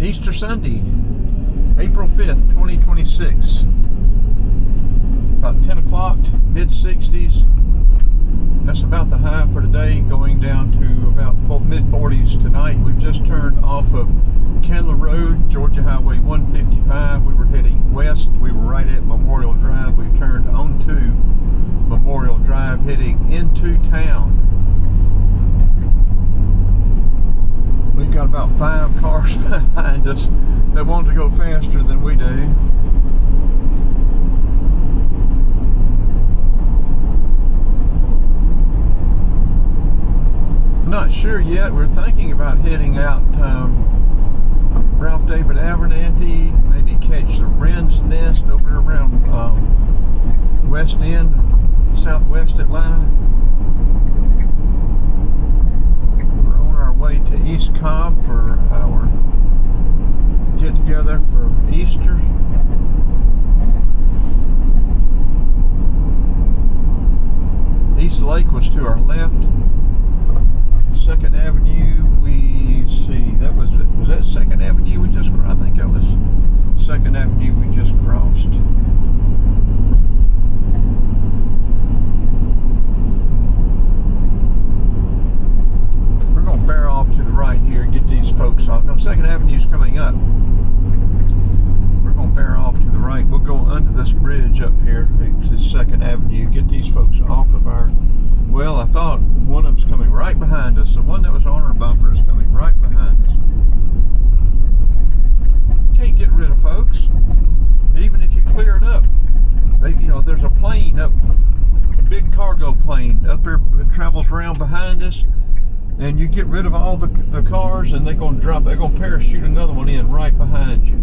Easter Sunday, April 5th, 2026. About 10 o'clock, mid-60s. That's about the high for today, going down to about mid-40s tonight. We've just turned off of Candler Road, Georgia Highway 155. We were heading west. We were right at Memorial Drive. We've turned onto Memorial Drive, heading into town. We've got about 5 cars behind us that want to go faster than we do. Not sure yet. We're thinking about heading out Ralph David Abernathy, maybe catch the Wren's Nest over around West End, Southwest Atlanta. We're on our way to East Cobb for our get-together for Easter. East Lake was to our left. 2nd Avenue, we see, was that 2nd Avenue we just crossed? I think that was 2nd Avenue we just crossed. We're going to bear off to the right here, get these folks off. No, 2nd Avenue's coming up. We're going to bear off to the right. We'll go under this bridge up here to 2nd Avenue, get these folks off of our... Well, I thought one of them's coming right behind us. The one that was on our bumper is coming right behind us. You can't get rid of folks. Even if you clear it up. There's a plane up, a big cargo plane up there that travels around behind us. And you get rid of all the cars and they're going to parachute another one in right behind you.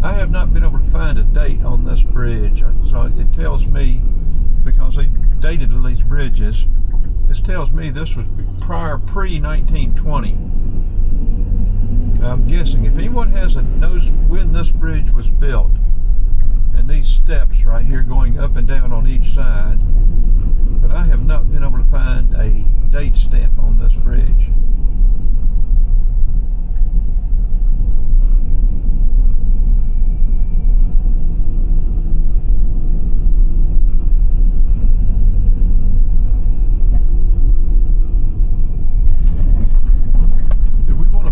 I have not been able to find a date on this bridge. So it tells me, because they dated these bridges, this tells me this was pre-1920. I'm guessing if anyone knows when this bridge was built, and these steps right here going up and down on each side, but I have not been able to find a date stamp on this bridge.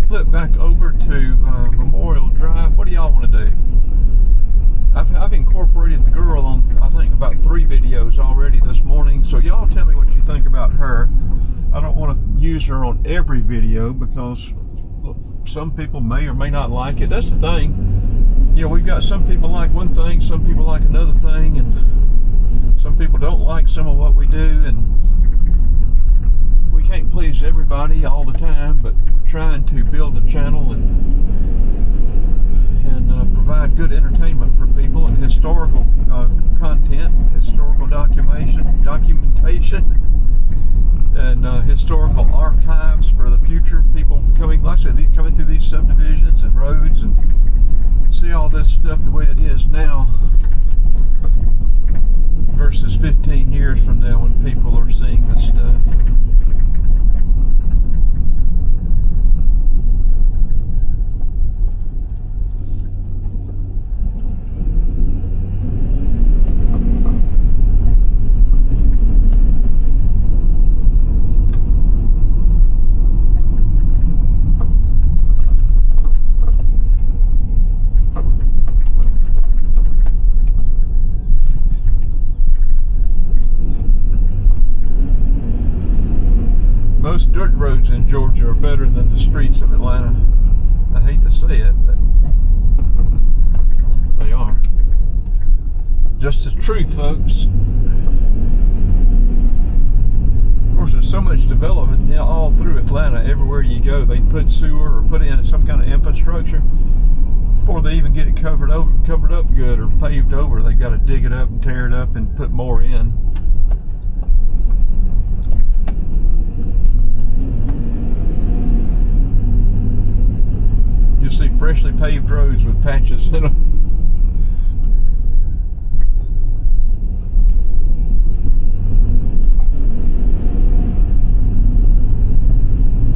Flip back over to Memorial Drive. What do y'all want to do? I've incorporated the girl on, I think, about 3 videos already this morning, so y'all tell me what you think about her. I don't want to use her on every video because some people may or may not like it. That's the thing. We've got some people like one thing, some people like another thing, and some people don't like some of what we do, and we can't please everybody all the time, but we're trying to build a channel and provide good entertainment for people and historical content, historical documentation, and historical archives for the future. People coming, like I said, coming through these subdivisions and roads and see all this stuff the way it is now versus 15 years from now when people are seeing this stuff. Most dirt roads in Georgia are better than the streets of Atlanta. I hate to say it, but they are. Just the truth, folks. Of course, there's so much development now all through Atlanta. Everywhere you go, they put sewer or put in some kind of infrastructure. Before they even get it covered up good or paved over, they got to dig it up and tear it up and put more in. You'll see freshly paved roads with patches in them.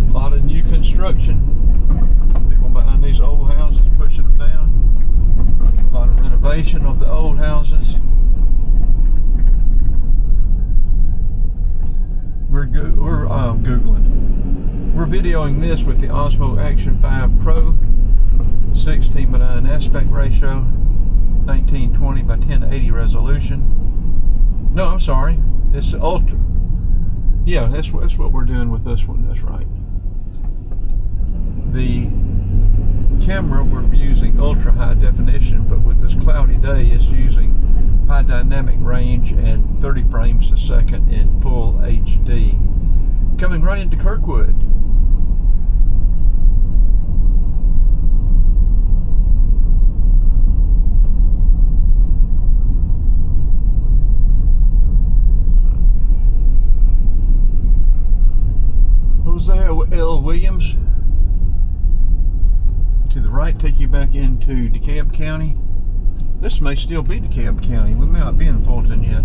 A lot of new construction. People behind these renovation of the old houses. We're Googling. We're videoing this with the Osmo Action 5 Pro, 16 by 9 aspect ratio, 1920 by 1080 resolution. No, I'm sorry. It's ultra. Yeah, that's what we're doing with this one. That's right. The camera, we're using ultra high definition, but with this cloudy day, it's using high dynamic range and 30 frames a second in full HD. Coming right into Kirkwood. Hosea L. Williams. To the right, take you back into Dekalb County. This may still be Dekalb County. We may not be in Fulton yet.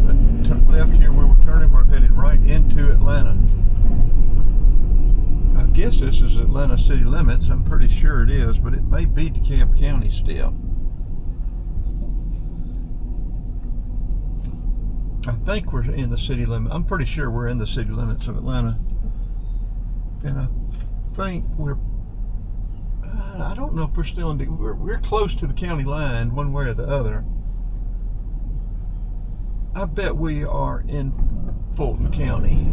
But to the left here where we're turning, we're headed right into Atlanta. I guess this is Atlanta city limits. I'm pretty sure it is, but it may be Dekalb County still. I think we're in the city limit. I'm pretty sure we're in the city limits of Atlanta. And I think I don't know if we're still in, we're close to the county line one way or the other. I bet we are in Fulton County.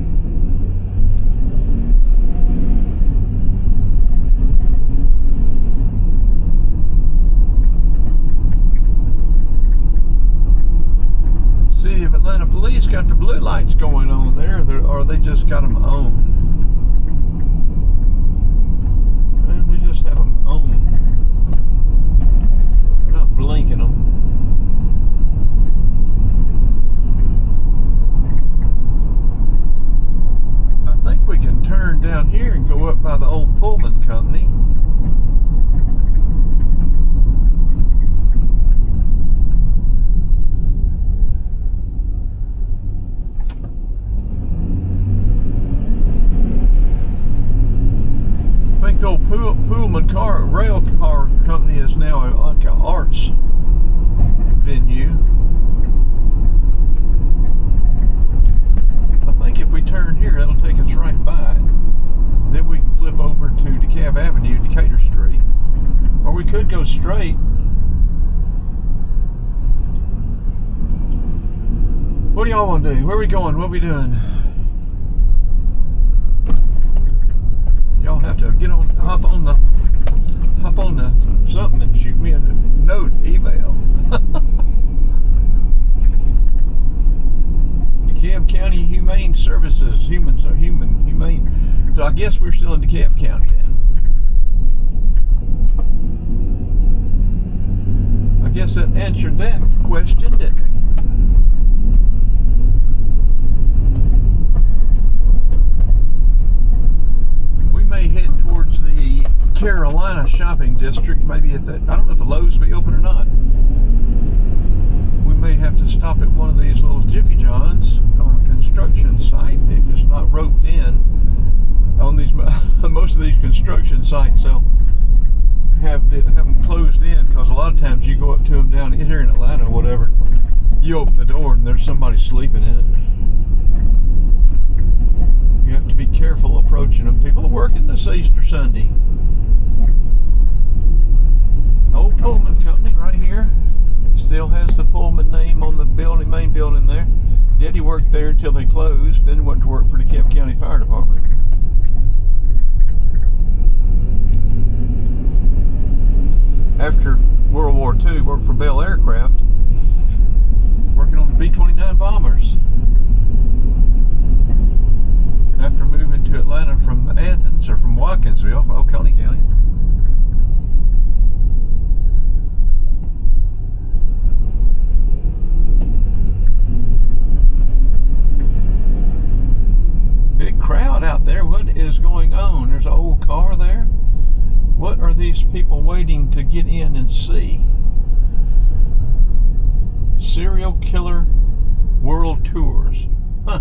City of Atlanta Police got the blue lights going on there, or they just got them on. They just have them on. They're not blinking them. I think we can turn down here and go up by the old Pullman company. The old Pullman rail car company is now like an arts venue. I think if we turn here, that'll take us right by it. Then we can flip over to Dekalb Avenue, Decatur Street, or we could go straight. What do y'all want to do? Where are we going? What are we doing? Y'all have to hop on the something and shoot me a note, email. DeKalb County Humane Services, humane. So I guess we're still in DeKalb County then. I guess that answered that question, didn't it? May head towards the Carolina shopping district, maybe at that, I don't know if the Lowe's will be open or not. We may have to stop at one of these little Jiffy Johns on a construction site if it's not roped in. On these, most of these construction sites, they'll have them closed in, because a lot of times you go up to them down here in Atlanta or whatever, and you open the door and there's somebody sleeping in it. You have to be careful approaching them. People are working this Easter Sunday. Old Pullman company right here. Still has the Pullman name on the building, main building there. Daddy worked there until they closed, then went to work for the DeKalb County Fire Department. After World War II, worked for Bell Aircraft, working on the B-29 bombers. After moving to Atlanta from Athens, or from Watkinsville, from Oconee County. Big crowd out there. What is going on? There's an old car there. What are these people waiting to get in and see? Serial Killer World Tours. Huh.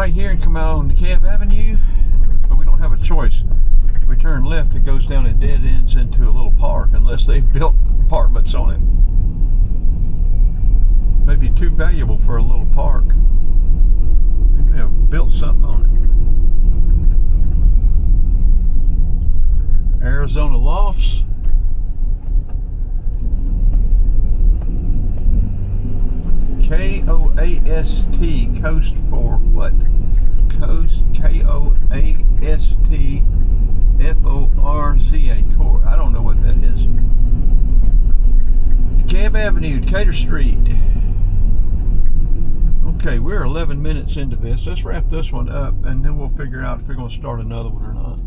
right here and come out on Dekalb Avenue, but we don't have a choice. If we turn left, it goes down and dead ends into a little park, unless they've built apartments on it. Maybe too valuable for a little park. Maybe they have built something on it. Arizona Lofts. K-O-A-S-T, Coast for what? Coast, K-O-A-S-T-F-O-R-Z-A, Court. I don't know what that is. Dekalb Avenue, Decatur Street. Okay, we're 11 minutes into this. Let's wrap this one up, and then we'll figure out if we're going to start another one or not.